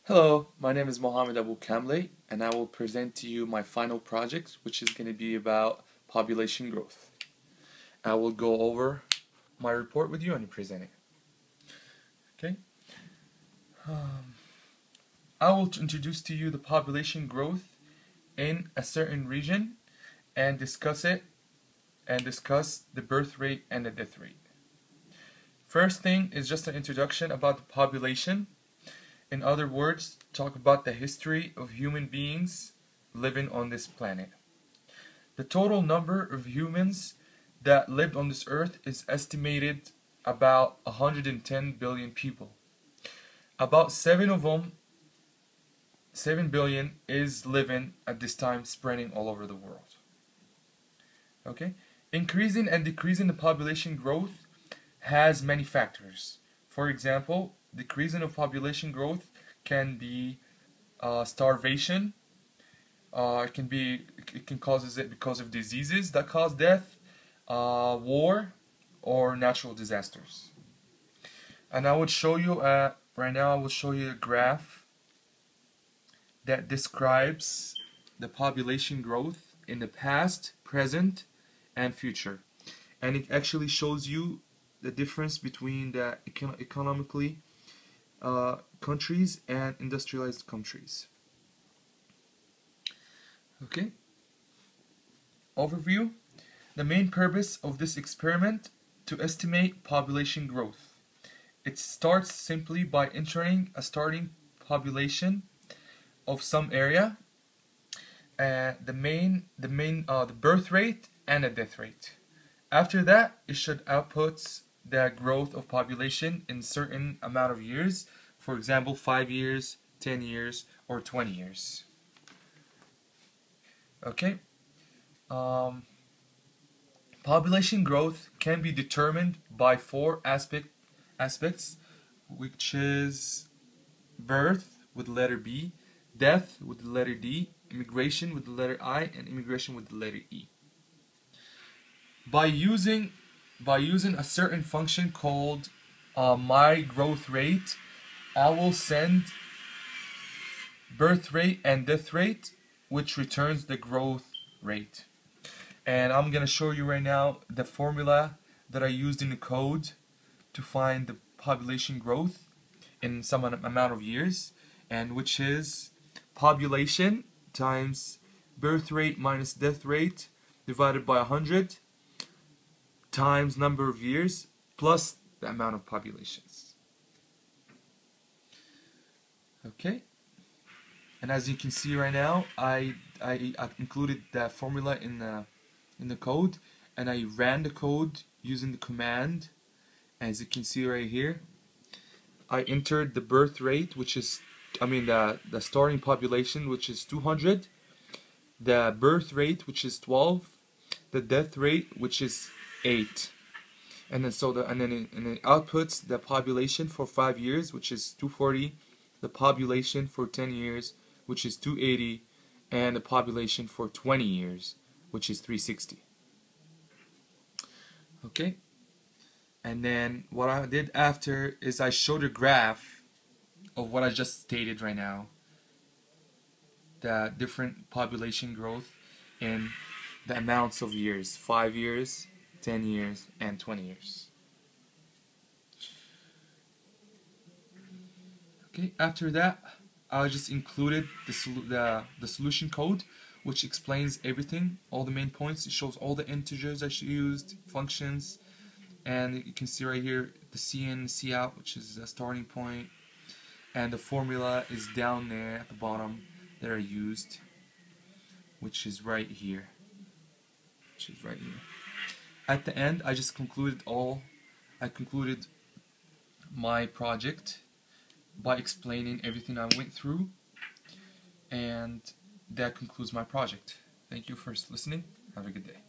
Hello, my name is Mohammed Abu Kamle, and I will present to you my final project, which is going to be about population growth. I will go over my report with you and present it. Okay. I will introduce to you the population growth in a certain region and discuss the birth rate and the death rate. First thing is just an introduction about the population. In other words, talk about the history of human beings living on this planet. The total number of humans that lived on this earth is estimated about 110 billion people. About 7 billion is living at this time, spreading all over the world. Okay? Increasing and decreasing the population growth has many factors. For example, decreasing of population growth can be starvation. It can cause it because of diseases that cause death, war, or natural disasters. And I would show you right now. I will show you a graph that describes the population growth in the past, present, and future, and it actually shows you the difference between the economically countries and industrialized countries. Okay. Overview. The main purpose of this experiment to estimate population growth. It starts simply by entering a starting population of some area, the birth rate and the death rate. After that, it should output the growth of population in certain amount of years, for example 5 years, 10 years, or 20 years. Okay. Population growth can be determined by four aspects, which is birth with the letter B, death with the letter D, immigration with the letter I, and immigration with the letter E. By using a certain function called my growth rate, I will send birth rate and death rate, which returns the growth rate. And I'm going to show you right now the formula that I used in the code to find the population growth in some amount of years, and which is population times birth rate minus death rate divided by 100 times number of years plus the amount of populations. Okay, and as you can see right now, I included that formula in the code, and I ran the code using the command. As you can see right here, I entered the birth rate, which is the starting population, which is 200, the birth rate, which is 12, the death rate, which is 8, and then it outputs the population for 5 years, which is 240, the population for 10 years, which is 280, and the population for 20 years, which is 360. Okay, and then what I did after is I showed a graph of what I just stated right now, the different population growth in the amounts of years: 5 years, 10 years, and 20 years. Okay, after that, I just included the solution code, which explains everything, all the main points. It shows all the integers I used, functions, and you can see right here the C in, C out, which is the starting point, and the formula is down there at the bottom that I used, which is right here. At the end, I just concluded my project by explaining everything I went through, and that concludes my project. Thank you for listening. Have a good day.